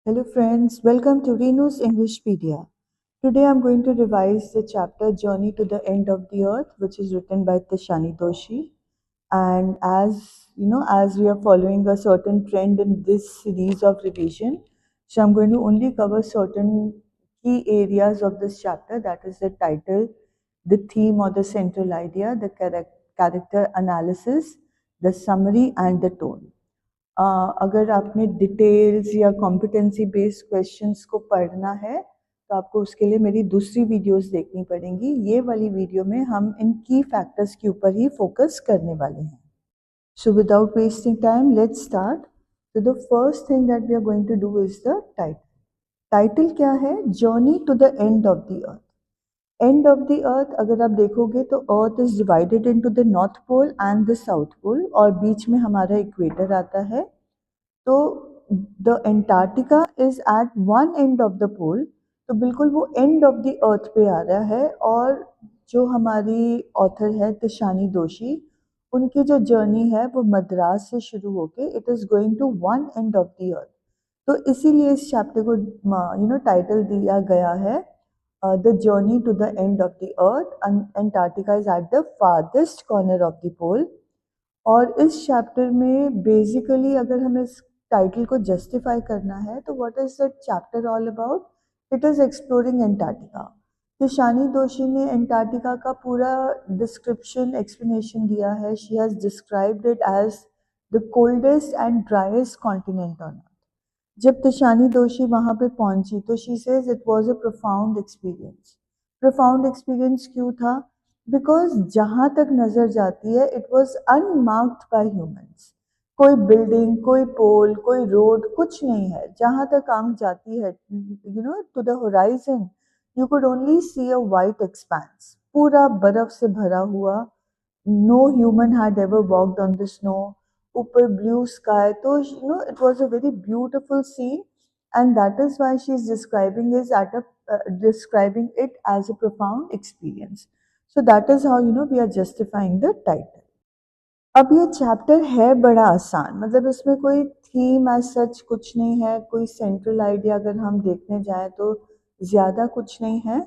Hello friends, welcome to Renu's Englishpedia. Today I'm going to revise the chapter Journey to the End of the Earth, which is written by Tashani Doshi. And as you know, as we are following a certain trend in this series of revision, so I'm going to only cover certain key areas of this chapter, that is the title, the theme or the central idea, the character analysis, the summary and the tone. अगर आपने details या competency based questions को पढ़ना है तो आपको उसके लिए मेरी दूसरी वीडियोस देखनी पड़ेंगी। ये वाली वीडियो में हम इन की फैक्टर्स के ऊपर ही फोकस करने वाले हैं। So without wasting time let's start. तो the first thing that we are going to do is the title. Title क्या है? Journey to the end of the earth. End of the earth अगर आप देखोगे तो earth is divided into the north pole and the south pole और बीच में हमारा इक्वेटर आता है। तो the Antarctica is at one end of the pole, तो बिल्कुल वो एंड ऑफ द अर्थ पे आ रहा है। और जो हमारी ऑथर है तिशानी दोशी, उनकी जो जर्नी है वो मद्रास से शुरू होके it is going to one end of the earth. तो इसीलिए इस चैप्टर को टाइटल दिया गया है the journey to the end of the earth. Antarctica is at the farthest corner of the pole. और इस चैप्टर में बेसिकली अगर हमें इस टाइटल को जस्टिफाई करना है तो what is the chapter all about? It is exploring Antarctica. Tishani Doshi ने एंटार्क्टिका का पूरा डिस्क्रिप्शन एक्सप्लेनेशन दिया है। She has described it as the coldest and driest continent on earth. जब तिशानी दोशी वहाँ पे पहुँची तो she says it was a profound experience. Profound experience क्यों था? बिकॉज जहाँ तक नज़र जाती है it was unmarked by humans. कोई बिल्डिंग, कोई पोल, कोई रोड, कुछ नहीं है। जहाँ तक आंख जाती है to the horizon, you could only see a white expanse, पूरा बर्फ से भरा हुआ। No human had ever walked on the snow. ऊपर ब्लू स्काई, तो it was a very beautiful scene and that is why she is describing it as a profound experience. So that is how we are justifying the title. अब ये chapter है बड़ा आसान, मतलब इसमें कोई थीम एज सच कुछ नहीं है, कोई सेंट्रल आइडिया अगर हम देखने जाएं तो ज़्यादा कुछ नहीं है।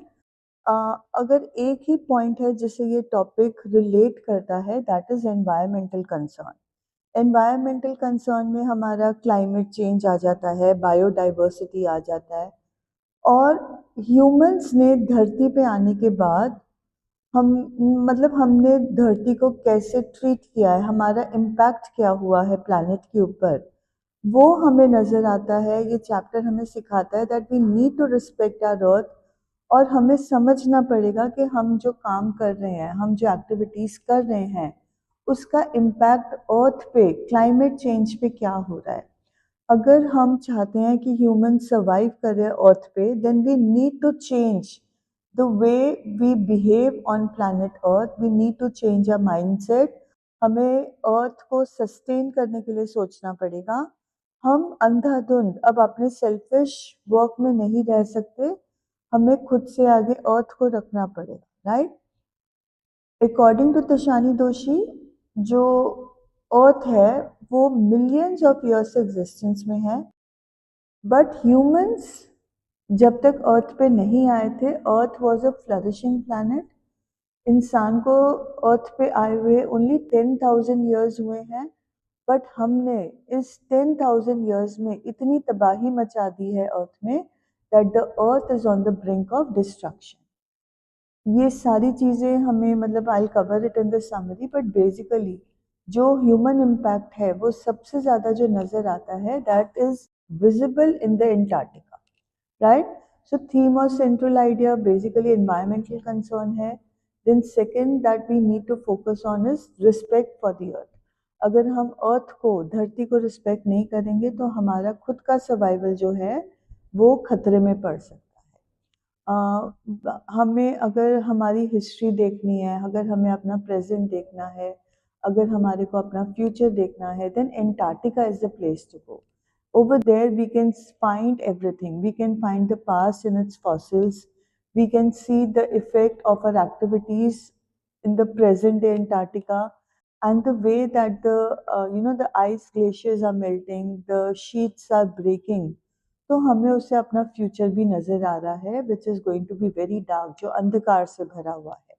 अगर एक ही पॉइंट है जिससे ये टॉपिक रिलेट करता है, that is environmental concern. Environmental concern में हमारा क्लाइमेट चेंज आ जाता है, बायोडाइवर्सिटी आ जाता है। और ह्यूमंस ने धरती पे आने के बाद हम मतलब हमने धरती को कैसे ट्रीट किया है, हमारा इम्पैक्ट क्या हुआ है प्लैनेट के ऊपर, वो हमें नज़र आता है। ये चैप्टर हमें सिखाता है that we need to respect our earth. और हमें समझना पड़ेगा कि हम जो काम कर रहे हैं, हम जो एक्टिविटीज़ कर रहे हैं, उसका इम्पैक्ट अर्थ पे, क्लाइमेट चेंज पे क्या हो रहा है। अगर हम चाहते हैं कि ह्यूमन सर्वाइव करे अर्थ पे, then we need to change the way we behave on planet earth. We need to change a mindset. हमें अर्थ को सस्टेन करने के लिए सोचना पड़ेगा। हम अंधाधुंध अब अपने सेल्फिश वर्क में नहीं रह सकते। हमें खुद से आगे अर्थ को रखना पड़ेगा, राइट? अकॉर्डिंग टू तशानी दोशी, जो अर्थ है वो मिलियंस ऑफ ईयर्स एग्जिस्टेंस में है। बट ह्यूमंस जब तक अर्थ पे नहीं आए थे, अर्थ वॉज अ फ्लरिशिंग प्लैनेट। इंसान को अर्थ पे आए हुए ओनली 10,000 ईयर्स हुए हैं। बट हमने इस 10,000 ईयर्स में इतनी तबाही मचा दी है अर्थ में that the earth is on the brink of destruction. ये सारी चीज़ें हमें, मतलब I cover it in the summary, but basically जो ह्यूमन इम्पैक्ट है वो सबसे ज़्यादा जो नज़र आता है that is visible in the Antarctica, right? So theme और central idea basically environmental concern है। Then second that we need to focus on is respect for the earth. अगर हम अर्थ को, धरती को रिस्पेक्ट नहीं करेंगे तो हमारा खुद का सर्वाइवल जो है वो खतरे में पड़ सकता है। हमें अगर हमारी हिस्ट्री देखनी है, अगर हमें अपना प्रेजेंट देखना है, अगर हमारे को अपना फ्यूचर देखना है, then Antarctica is the place to go. Over there we can find everything. We can find the past in its fossils. We can see the effect of our activities in the present day Antarctica, and the way that the ice glaciers are melting, the sheets are breaking. तो हमें उससे अपना future भी नज़र आ रहा है which is going to be very dark, जो अंधकार से भरा हुआ है।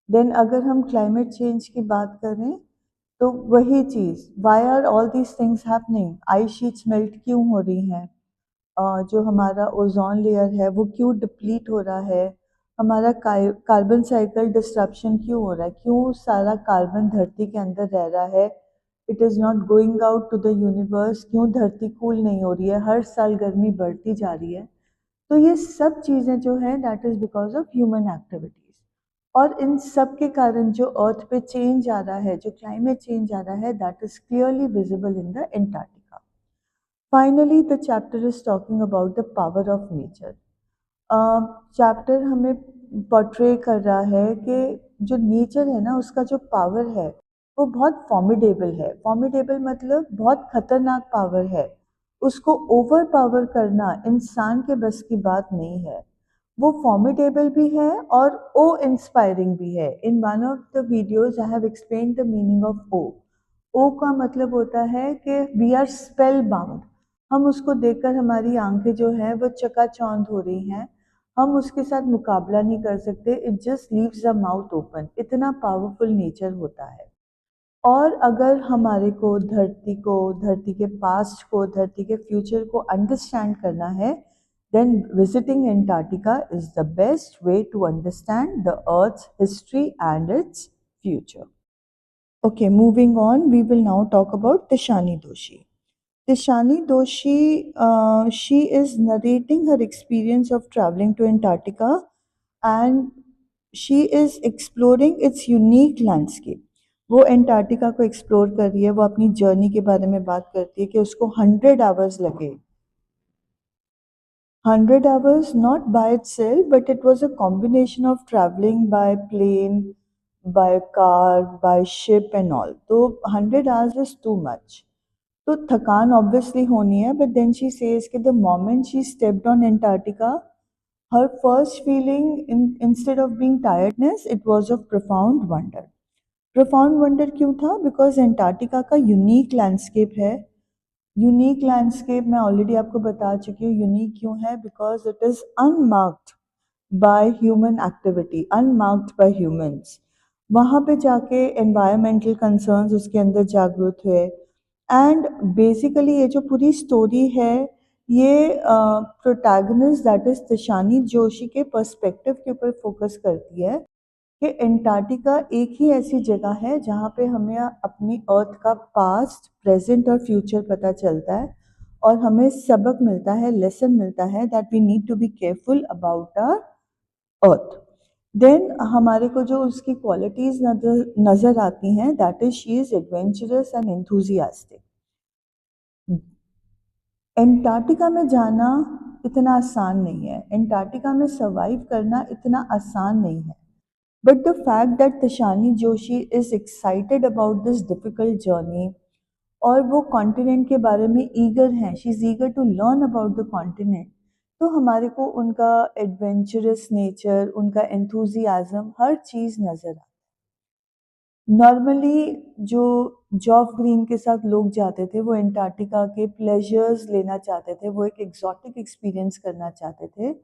देन अगर हम क्लाइमेट चेंज की बात करें तो वही चीज़, why are all these things happening, ice sheets melt क्यों हो रही हैं, जो हमारा ओजोन लेयर है वो क्यों डिप्लीट हो रहा है, हमारा कार्बन साइकिल डिस्ट्रप्शन क्यों हो रहा है, क्यों सारा कार्बन धरती के अंदर रह रहा है, it is not going out to the universe, क्यों धरती कूल नहीं हो रही है, हर साल गर्मी बढ़ती जा रही है। तो ये सब चीज़ें जो हैं that is because of human activities. और इन सब के कारण जो अर्थ पे चेंज आ रहा है, जो क्लाइमेट चेंज आ रहा है, that is clearly visible in the Antarctica. Finally the chapter is talking about the power of nature. Chapter हमें पोर्ट्रे कर रहा है कि जो नेचर है ना, उसका जो पावर है वो बहुत फॉर्मिडेबल है। फॉर्मिडेबल मतलब बहुत खतरनाक पावर है। उसको ओवर पावर करना इंसान के बस की बात नहीं है। वो फॉर्मिडेबल भी है और ओ इंस्पायरिंग भी है। In one of the videos I have explain the meaning of awe. Awe का मतलब होता है कि वी आर स्पेल बाउंड। हम उसको देखकर हमारी आंखें जो है वो चकाचौंध हो रही हैं। हम उसके साथ मुकाबला नहीं कर सकते। It just leaves the mouth open. इतना पावरफुल नेचर होता है। और अगर हमारे को धरती के पास्ट को, धरती के फ्यूचर को अंडरस्टैंड करना है, then visiting Antarctica is the best way to understand the Earth's history and its future. Okay, moving on, we will now talk about Tishani Doshi. Tishani Doshi, she is narrating her experience of traveling to Antarctica, and she is exploring its unique landscape. वो Antarctica को explore कर रही है। वो अपनी journey के बारे में बात करती है कि उसको 100 hours लगे। 100 hours not by itself, but it was a combination of traveling by plane, by car, by ship and all. तो 100 hours is too much. तो थकान ऑब्वियसली होनी है, बट देन शी सेज कि the moment she stepped on Antarctica, her first feeling instead of being tiredness, it was of profound wonder. profound wonder क्यों था? Because Antarctica का unique landscape है। Unique landscape मैं already आपको बता चुकी हूँ यूनिक क्यों है, because it is unmarked by human activity, unmarked by humans. वहाँ पे जाके एनवायरमेंटल कंसर्न्स उसके अंदर जागरूक हुए। एंड बेसिकली ये जो पूरी स्टोरी है, ये protagonist that is Tishani Joshi के पर्सपेक्टिव के ऊपर फोकस करती है कि एंटार्क्टिका एक ही ऐसी जगह है जहाँ पे हमें अपनी अर्थ का पास्ट, प्रेजेंट और फ्यूचर पता चलता है, और हमें सबक मिलता है, लेसन मिलता है that we need to be careful about our earth. Then हमारे को जो उसकी क्वालिटीज़ नज़र आती हैं, that is she is adventurous and enthusiastic. Antarctica में जाना इतना आसान नहीं है। एंटार्क्टिका में सर्वाइव करना इतना आसान नहीं है। But the fact that Tishani Joshi is excited about this difficult journey, और वो कॉन्टिनेंट के बारे में ईगर हैं, she is eager to learn about the continent, तो हमारे को उनका एडवेंचरस नेचर, उनका एंथुजियाज्म, हर चीज़ नज़र आता है। नॉर्मली जो जॉफ ग्रीन के साथ लोग जाते थे, वो एंटार्क्टिका के प्लेजर्स लेना चाहते थे, वो एक एग्जॉटिक एक्सपीरियंस करना चाहते थे।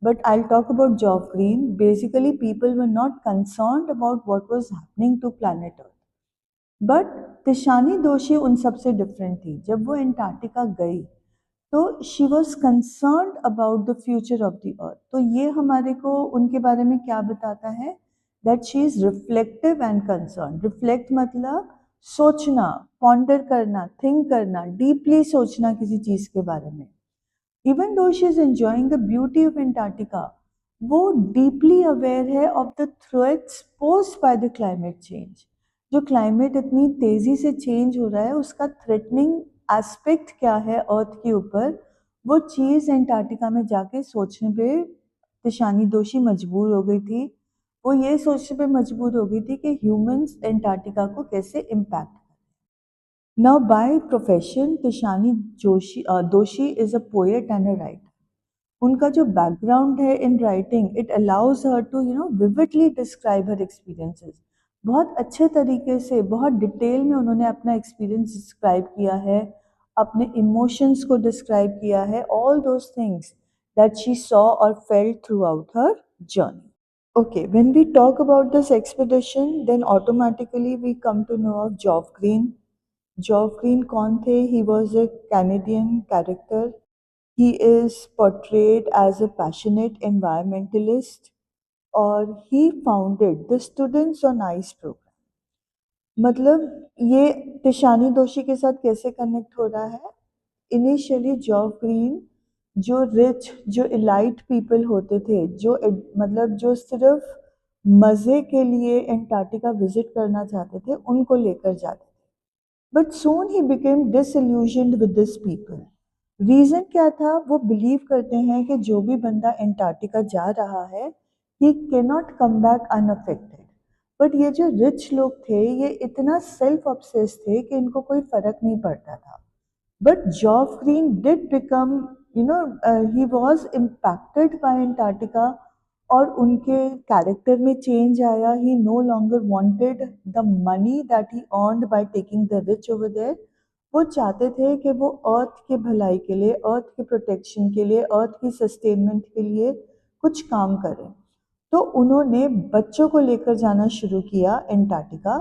But I'll talk about Geoff Green. Basically, people were not concerned about what was happening to planet Earth. But Tishani दोशी उन सबसे डिफरेंट थी। जब वो एंटार्क्टिका गई तो she was concerned about the future of the earth. तो ये हमारे को उनके बारे में क्या बताता है? That she is reflective and concern. Reflect मतलब सोचना, पॉन्डर करना, थिंक करना, डीपली सोचना किसी चीज़ के बारे में। Even though she is enjoying the beauty of Antarctica, वो deeply aware है of the threats posed by the climate change. जो क्लाइमेट इतनी तेज़ी से चेंज हो रहा है, उसका थ्रेटनिंग एस्पेक्ट क्या है अर्थ के ऊपर, वो चीज़ एंटार्क्टिका में जाके सोचने पे तिशानी दोशी मजबूर हो गई थी। वो ये सोचने पे मजबूर हो गई थी कि ह्यूमंस एंटार्क्टिका को कैसे impact. Now, by profession, Tishani Doshi is a poet and a writer. उनका जो बैकग्राउंड है in writing, it allows her to vividly describe her experiences. बहुत अच्छे तरीके से, बहुत डिटेल में उन्होंने अपना एक्सपीरियंस डिस्क्राइब किया है अपने इमोशंस को डिस्क्राइब किया है, all those things that she saw और felt throughout her journey. Okay, when we talk about this expedition, then automatically we come to know of Geoff Green. Geoff Green कौन थे? He was a Canadian character. He is portrayed as a passionate environmentalist और he founded the Students on Ice program. मतलब ये तिशानी दोषी के साथ कैसे connect हो रहा है? इनिशियली जॉफ ग्रीन जो रिच जो इलाइट पीपल होते थे, जो मतलब जो सिर्फ मज़े के लिए एंटार्क्टिका विजिट करना चाहते थे, उनको लेकर जाते थे. बट सून ही became disillusioned with this people. Reason क्या था? वो बिलीव करते हैं कि जो भी बंदा एंटार्क्टिका जा रहा है, he can not come back unaffected. But ये जो रिच लोग थे, ये इतना सेल्फ ऑब्सेस थे कि इनको कोई फ़र्क नहीं पड़ता था. But Geoff Green did become, he was impacted by Antarctica और उनके कैरेक्टर में चेंज आया. He no longer wanted the money that he earned by taking the rich over there. वो चाहते थे कि वो अर्थ के भलाई के लिए, अर्थ के प्रोटेक्शन के लिए, अर्थ की सस्टेनमेंट के लिए कुछ काम करें. तो उन्होंने बच्चों को लेकर जाना शुरू किया एंटार्क्टिका.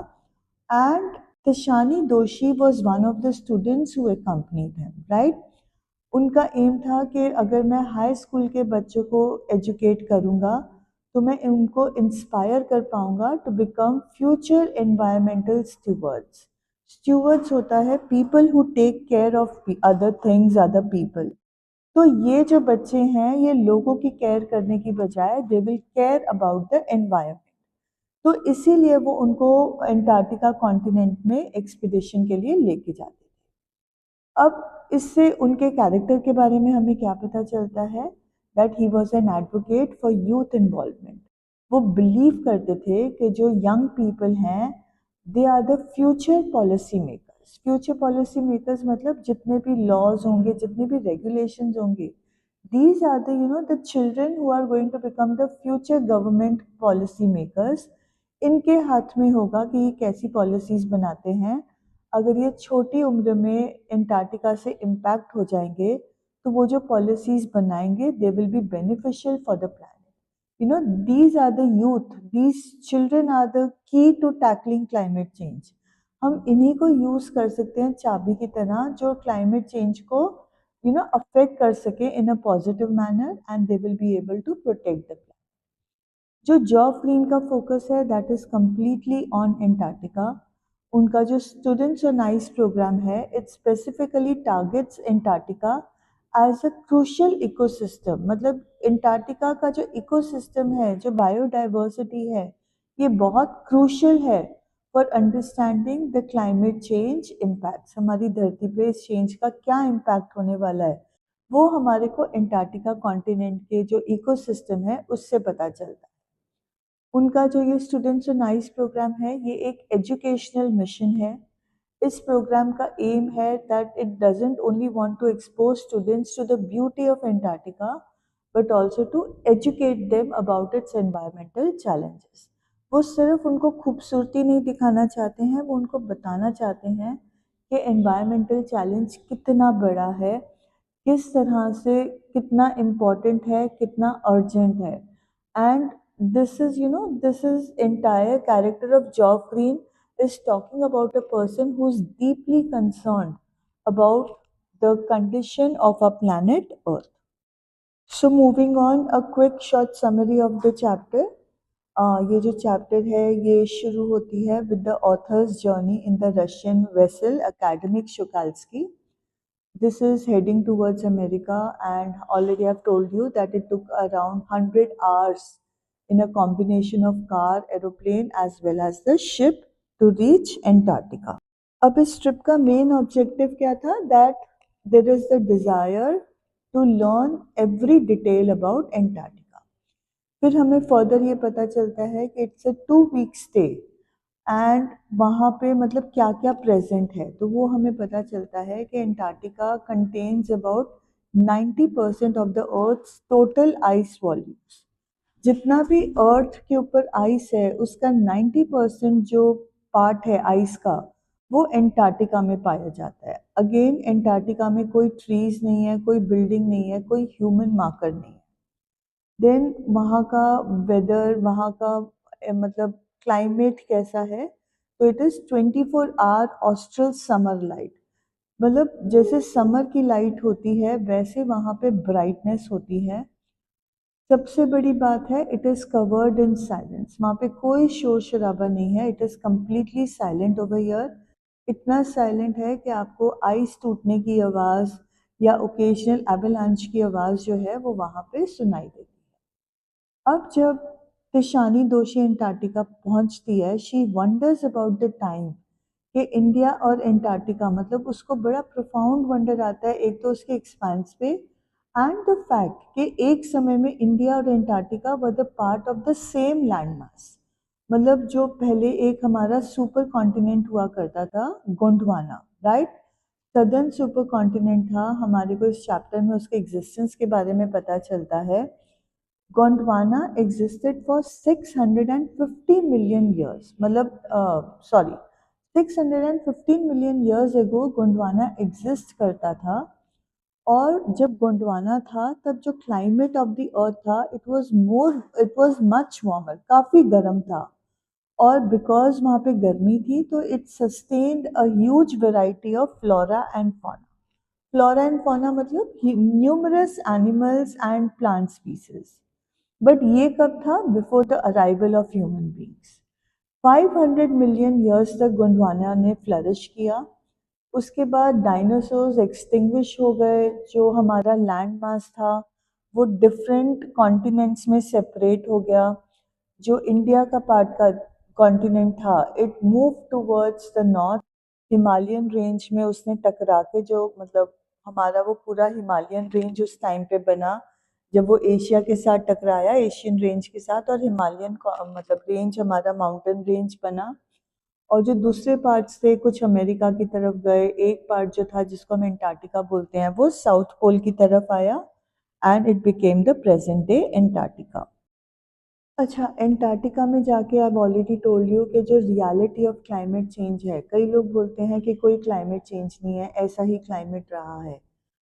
एंड तिशानी दोषी was one of the students who accompanied him, right. उनका एम था कि अगर मैं हाई स्कूल के बच्चों को एजुकेट करूँगा तो मैं उनको इंस्पायर कर पाऊँगा to become future environmental stewards. Stewards होता है people who take care of other things, other people. तो ये जो बच्चे हैं, ये लोगों की केयर करने की बजाय they will care about the environment. तो इसीलिए वो उनको एंटार्क्टिका कॉन्टिनेंट में एक्सपीडिशन के लिए लेके जाते थे. अब इससे उनके कैरेक्टर के बारे में हमें क्या पता चलता है? That he was an advocate for youth involvement. वो बिलीव करते थे कि जो यंग पीपल हैं, they are the future policy makers. Future policy makers मतलब जितने भी लॉज होंगे, जितने भी रेगुलेशंस होंगे, these are the children who are going to become the future government policy makers. इनके हाथ में होगा कि ये कैसी पॉलिसीज बनाते हैं. अगर ये छोटी उम्र में एंटार्क्टिका से इम्पैक्ट हो जाएंगे तो वो जो पॉलिसीज बनाएंगे दे will be beneficial for the planet. these are the youth, these children are the key to tackling climate change. हम इन्हीं को यूज़ कर सकते हैं चाबी की तरह, जो क्लाइमेट चेंज को अफेक्ट कर सके in a positive manner, and they will be able to protect the planet. जो जॉफ ग्रीन का फोकस है that is completely on Antarctica. उनका जो स्टूडेंट्स ऑन आइस प्रोग्राम है, it specifically targets Antarctica as a crucial ecosystem. मतलब Antarctica का जो ecosystem है, जो बायोडाइवर्सिटी है, ये बहुत क्रूशियल है for understanding the climate change impacts. हमारी धरती पे इस चेंज का क्या इम्पैक्ट होने वाला है, वो हमारे को एंटार्क्टिका कॉन्टिनेंट के जो इकोसिस्टम है उससे पता चलता है. उनका जो ये स्टूडेंट्स ऑन आइस प्रोग्राम है, ये एक एजुकेशनल मिशन है. इस प्रोग्राम का एम है that it doesn't only want to expose students to the beauty of Antarctica but also to educate them about its environmental challenges. वो सिर्फ उनको खूबसूरती नहीं दिखाना चाहते हैं, वो उनको बताना चाहते हैं कि एनवायरमेंटल चैलेंज कितना बड़ा है, किस तरह से कितना इम्पोर्टेंट है, कितना अर्जेंट है. And this is entire character of Geoff Green is talking about a person who's deeply concerned about the condition of our planet Earth. So moving on, a quick short summary of the chapter. ये जो chapter है ये शुरू होती है with the author's journey in the Russian vessel Academic Shukalsky. This is heading towards America, and already I've told you that it took around 100 hours in a combination of car, aeroplane as well as the ship to reach Antarctica. अब इस trip का main objective क्या था? That there is the desire to learn every detail about Antarctica. फिर हमें further ये पता चलता है कि it's a 2 week stay, and वहाँ पे मतलब क्या क्या प्रेजेंट है. तो वो हमें पता चलता है कि Antarctica contains about 90% of the earth's total ice volumes. जितना भी अर्थ के ऊपर आइस है उसका 90% जो पार्ट है आइस का, वो एंटार्क्टिका में पाया जाता है। अगेन एंटार्क्टिका में कोई ट्रीज नहीं है, कोई बिल्डिंग नहीं है, कोई ह्यूमन मार्कर नहीं है। देन वहाँ का वेदर, वहाँ का मतलब क्लाइमेट कैसा है, तो it is 24 hour austral summer light. मतलब जैसे समर की लाइट होती है वैसे वहाँ पे ब्राइटनेस होती है। सबसे बड़ी बात है, it is covered in silence. वहाँ पे कोई शोर शराबा नहीं है, it is completely silent over here. इतना साइलेंट है कि आपको आइस टूटने की आवाज़ या ओकेजनल एवलांच की आवाज़ जो है वो वहाँ पे सुनाई देती है। अब जब तिशानी दोशी अंटार्कटिका पहुँचती है, she wonders about the time कि इंडिया और अंटार्कटिका, मतलब उसको बड़ा प्रोफाउंड वंडर आता है एक तो उसके एक्सपांस पे एंड द फैक्ट कि एक समय में इंडिया और Antarctica were the part of the same land mass. मतलब जो पहले एक हमारा सुपर कॉन्टिनेंट हुआ करता था Gondwana, right, southern super continent था। हमारे को इस चैप्टर में उसके एग्जिस्टेंस के बारे में पता चलता है। Gondwana existed for 650 million years, मतलब sorry 615 million years ago Gondwana exist करता था। और जब गोंडवाना था तब जो क्लाइमेट ऑफ द अर्थ था, इट वाज मच वार्मर, काफ़ी गर्म था। और बिकॉज वहाँ पे गर्मी थी तो it sustained a huge variety of flora and fauna. Flora and fauna मतलब numerous animals and plant species. But ये कब था? Before the arrival of human beings. 500 million years तक गोंडवाना ने फ्लरिश किया। उसके बाद डायनासोर्स एक्सटिंग्विश हो गए। जो हमारा लैंड मास था वो डिफरेंट कॉन्टिनेंट्स में सेपरेट हो गया। जो इंडिया का पार्ट का कॉन्टिनेंट था it move towards the north. Himalayan range में उसने टकरा के जो मतलब हमारा वो पूरा हिमालयन रेंज उस टाइम पे बना जब वो एशिया के साथ टकराया, एशियन रेंज के साथ, और हिमालयन मतलब रेंज हमारा माउंटेन रेंज बना। और जो दूसरे पार्ट्स थे कुछ अमेरिका की तरफ गए, एक पार्ट जो था जिसको हम एंटार्क्टिका बोलते हैं वो साउथ पोल की तरफ आया and it became the present day Antarctica. अच्छा, एंटार्क्टिका में जाके आई ऑलरेडी टोल्ड यू कि जो रियलिटी ऑफ क्लाइमेट चेंज है, कई लोग बोलते हैं कि कोई क्लाइमेट चेंज नहीं है, ऐसा ही क्लाइमेट रहा है,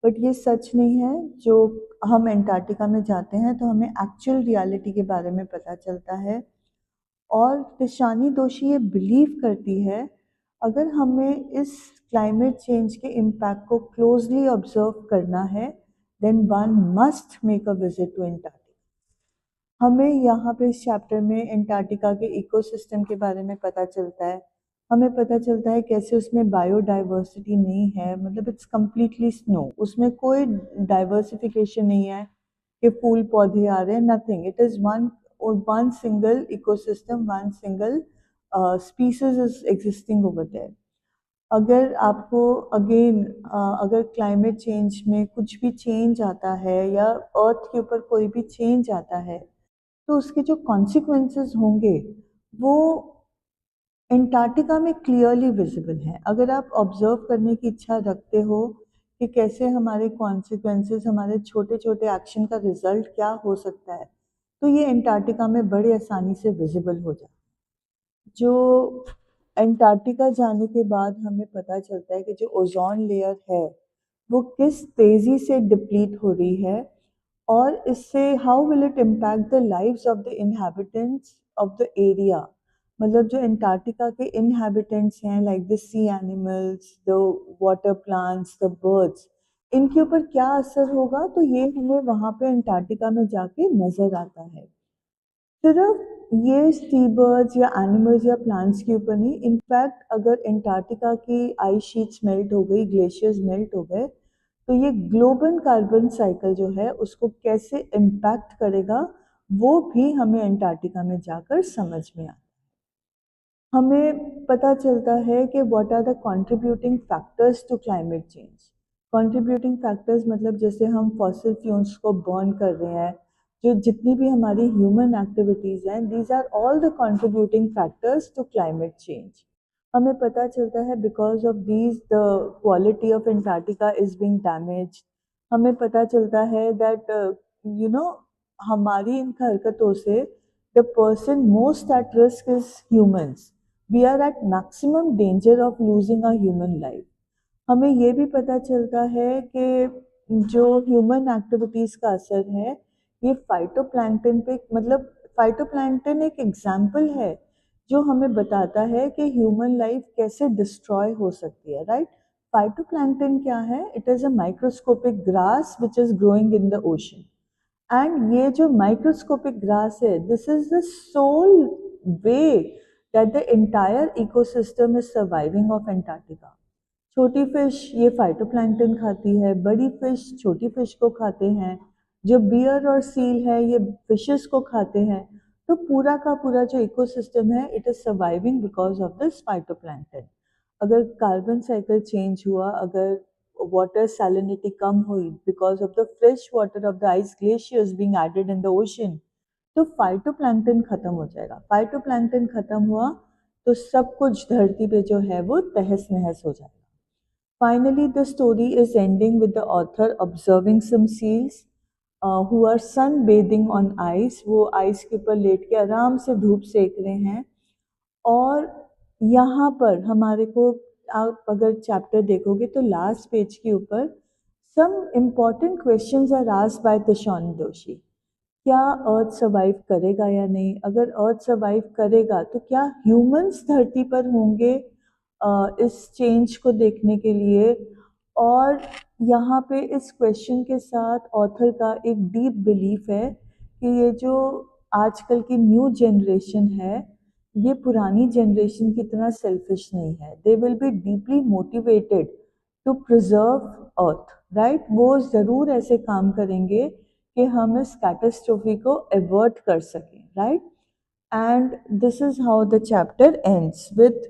बट ये सच नहीं है। जो हम एंटार्क्टिका में जाते हैं तो हमें एक्चुअल रियलिटी के बारे में पता चलता है। और तिशानी दोशी ये बिलीव करती है अगर हमें इस क्लाइमेट चेंज के इम्पैक्ट को क्लोजली ऑब्जर्व करना है then one must make a visit to Antarctica. हमें यहाँ पे इस चैप्टर में एंटार्क्टिका के इकोसिस्टम के बारे में पता चलता है। हमें पता चलता है कैसे उसमें बायोडाइवर्सिटी नहीं है, मतलब इट्स कम्प्लीटली स्नो, उसमें कोई डाइवर्सिफिकेशन नहीं है कि फूल पौधे आ रहे हैं, nothing, it is one single ecosystem, one single species is existing over there. अगर आपको अगेन अगर क्लाइमेट चेंज में कुछ भी चेंज आता है या अर्थ के ऊपर कोई भी चेंज आता है तो उसके जो कॉन्सिक्वेंसेस होंगे वो एंटार्क्टिका में क्लियरली विजिबल हैं। अगर आप ऑब्जर्व करने की इच्छा रखते हो कि कैसे हमारे कॉन्सिक्वेंसेस, हमारे छोटे छोटे एक्शन का रिजल्ट क्या हो सकता है, तो ये एंटार्क्टिका में बड़े आसानी से विजिबल हो जाता है। जो एंटार्क्टिका जाने के बाद हमें पता चलता है कि जो ओजोन लेयर है वो किस तेज़ी से डिप्लीट हो रही है और इससे how will it impact the lives of the inhabitants of the area. मतलब जो एंटार्क्टिका के इनहैबिटेंट्स हैं like the sea animals, the water plants, the birds, इनके ऊपर क्या असर होगा, तो ये हमें वहाँ पे एंटार्क्टिका में जाके नज़र आता है। सिर्फ ये सी बर्ड्स या एनिमल्स या प्लांट्स के ऊपर नहीं, इनफैक्ट अगर एंटार्क्टिका की आइस शीट्स मेल्ट हो गई, ग्लेशियर्स मेल्ट हो गए, तो ये ग्लोबल कार्बन साइकिल जो है उसको कैसे इम्पैक्ट करेगा वो भी हमें एंटार्क्टिका में जाकर समझ में आता है। हमें पता चलता है कि what are the contributing factors to climate change. Contributing factors मतलब जैसे हम फॉसिल फ्यूल्स को बर्न कर रहे हैं, जो जितनी भी हमारी ह्यूमन एक्टिविटीज़ हैं, these are all the contributing factors to climate change. हमें पता चलता है because of these the quality of Antarctica is being damage. हमें पता चलता है दैट यू नो हमारी इन हरकतों से the person most at risk is humans. We are at maximum danger of losing a human life. हमें ये भी पता चलता है कि जो ह्यूमन एक्टिविटीज़ का असर है ये फाइटोप्लैंक्टन पे, मतलब फाइटोप्लैंक्टन एक एग्जाम्पल है जो हमें बताता है कि ह्यूमन लाइफ कैसे डिस्ट्रॉय हो सकती है, राइट। फाइटोप्लैंक्टन क्या है? It is a microscopic grass which is growing in the ocean. And ये जो माइक्रोस्कोपिक ग्रास है, this is the sole way that the entire ecosystem is surviving of Antarctica. छोटी फिश ये फाइटोप्लैंक्टन खाती है, बड़ी फिश छोटी फिश को खाते हैं, जो बियर और सील है ये फिशेस को खाते हैं। तो पूरा का पूरा जो इकोसिस्टम है it is surviving because of this phytoplankton. अगर कार्बन साइकिल चेंज हुआ, अगर वाटर सैलिनिटी कम हुई because of the fresh water of the ice glaciers being added in the ocean, तो फाइटोप्लैंक्टन खत्म हो जाएगा। फाइटोप्लैंक्टन खत्म हुआ तो सब कुछ धरती पे जो है वो तहस नहस हो जाएगा। Finally, the story is ending with the author observing some seals who are sunbathing on ice. वो आइस के ऊपर लेट के आराम से धूप सेक रहे हैं। और यहाँ पर हमारे को, आप अगर चैप्टर देखोगे तो लास्ट पेज के ऊपर some important questions are asked by Tishani Doshi. क्या अर्थ सर्वाइव करेगा या नहीं? अगर अर्थ सर्वाइव करेगा तो क्या ह्यूमंस धरती पर होंगे इस चेंज को देखने के लिए? और यहाँ पे इस क्वेश्चन के साथ ऑथर का एक डीप बिलीफ है कि ये जो आजकल की न्यू जनरेशन है ये पुरानी जनरेशन की तरह सेल्फिश नहीं है। They will be deeply motivated to preserve earth, right. वो ज़रूर ऐसे काम करेंगे कि हम इस कैटास्ट्रोफी को एवर्ट कर सकें, right. And this is how the chapter ends with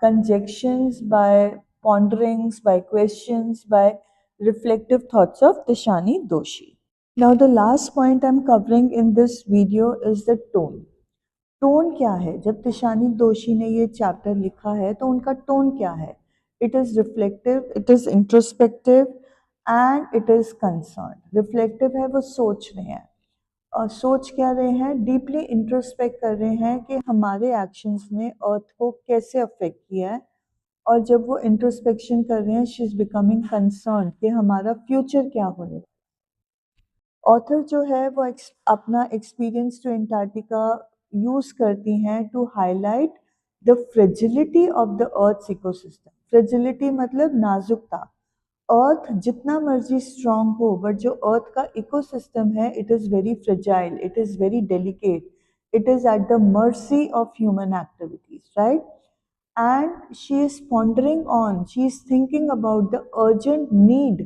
conjections, by ponderings, by questions, by reflective thoughts of Tishani Doshi. Now the last point I'm covering in this video is the tone. Tone क्या है? जब तिशानी दोशी ने ये chapter लिखा है तो उनका tone क्या है? It is reflective, it is introspective and it is concern. Reflective है, वो सोच रहे हैं, और सोच क्या रहे हैं? डीपली इंट्रोस्पेक्ट कर रहे हैं कि हमारे एक्शंस ने अर्थ को कैसे अफेक्ट किया है। और जब वो इंट्रोस्पेक्शन कर रहे हैं, शी इज़ बिकमिंग कंसर्न कि हमारा फ्यूचर क्या होने वाला। ऑथर जो है वो अपना एक्सपीरियंस टू एंटार्क्टिका यूज़ करती हैं to highlight the fragility of the earth ecosystem. Fragility मतलब नाजुकता। अर्थ जितना मर्जी स्ट्रांग हो, बट जो अर्थ का इकोसिस्टम है it is very fragile, it is very delicate, it is at the mercy of human activities, right. And she is pondering on, she is thinking about the urgent need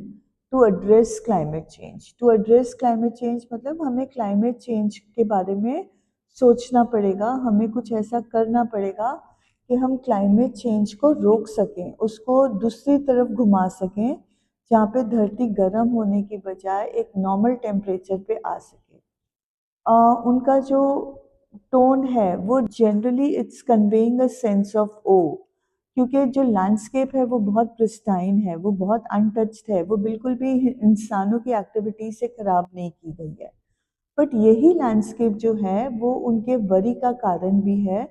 to address climate change. To address climate change मतलब हमें climate change के बारे में सोचना पड़ेगा, हमें कुछ ऐसा करना पड़ेगा कि हम climate change को रोक सकें, उसको दूसरी तरफ घुमा सकें, जहाँ पे धरती गर्म होने की बजाय एक नॉर्मल टेम्परेचर पे आ सके। उनका जो टोन है वो generally it's conveying a sense of awe, क्योंकि जो लैंडस्केप है वो बहुत प्रिस्टाइन है, वो बहुत अनटच्ड है, वो बिल्कुल भी इंसानों की एक्टिविटी से ख़राब नहीं की गई है। बट यही लैंडस्केप जो है वो उनके वरी का कारण भी है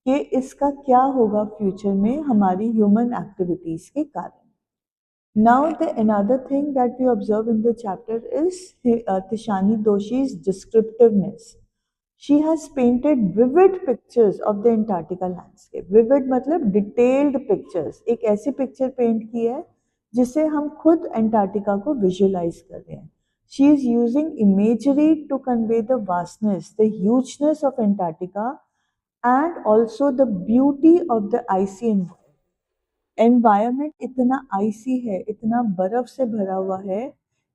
कि इसका क्या होगा फ्यूचर में हमारी ह्यूमन एक्टिविटीज़ के कारण। Now, another thing that we observe in the chapter is Tishani Doshi's descriptiveness. She has painted vivid pictures of the Antarctica landscape. Vivid मतलब detailed pictures. एक ऐसी picture paint की है जिसे हम खुद Antarctica को visualize कर रहे हैं. She is using imagery to convey the vastness, the hugeness of Antarctica, and also the beauty of the icy environment. Environment इतना आइसी है, इतना बर्फ से भरा हुआ है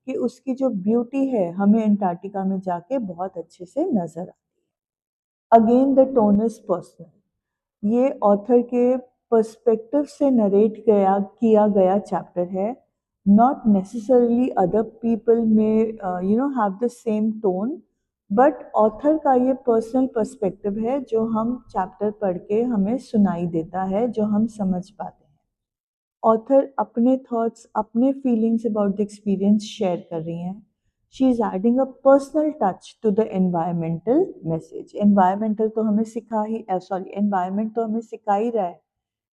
कि उसकी जो ब्यूटी है हमें अंटार्कटिका में जाके बहुत अच्छे से नजर आती है। Again the tone is personal. ये ऑथर के पर्सपेक्टिव से नरेट किया गया चैप्टर है। नॉट नेसेसरली अदर पीपल में have the same tone, but author का ये पर्सनल पर्सपेक्टिव है जो हम चैप्टर पढ़ के हमें सुनाई देता है, जो हम समझ पाते हैं। ऑथर अपने थॉट्स, अपने feelings about the experience share कर रही हैं। She is adding a personal touch to the environmental message. Environmental तो हमें सिखा ही एनवायरमेंट तो हमें सिखा ही रहा है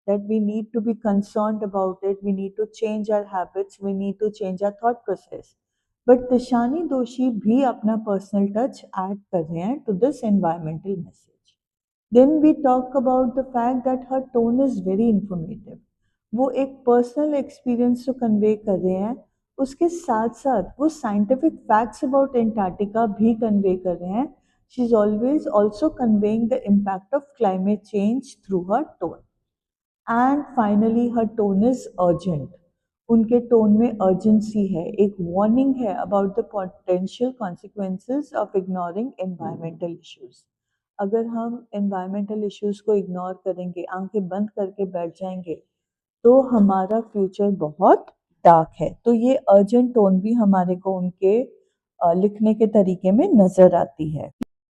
that we need to be concerned about it, we need to change our habits, we need to change our thought process. But Tishani Doshi भी अपना personal touch add कर रहे हैं to this environmental message. Then we talk about the fact that her tone is very informative. वो एक personal experience जो convey कर रहे हैं, उसके साथ साथ वो साइंटिफिक फैक्ट्स अबाउट एंटार्क्टिका भी कन्वे कर रहे हैं. She is always also conveying the impact of climate change through her tone. And finally her tone is urgent. उनके टोन में अर्जेंसी है, एक वार्निंग है about the potential consequences of ignoring environmental issues. अगर हम एनवायरमेंटल इश्यूज को ignore करेंगे, आंखें बंद करके बैठ जाएंगे, तो हमारा फ्यूचर बहुत डार्क है. तो ये अर्जेंट टोन भी हमारे को उनके लिखने के तरीके में नजर आती है.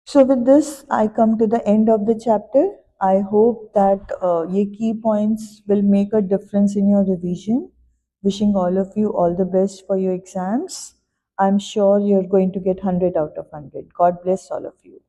So with this, I come to the end of the chapter. I hope that ye key points will make a difference in your revision. Wishing all of you all the best for your exams. I'm sure you're going to get 100 out of 100. God bless all of you.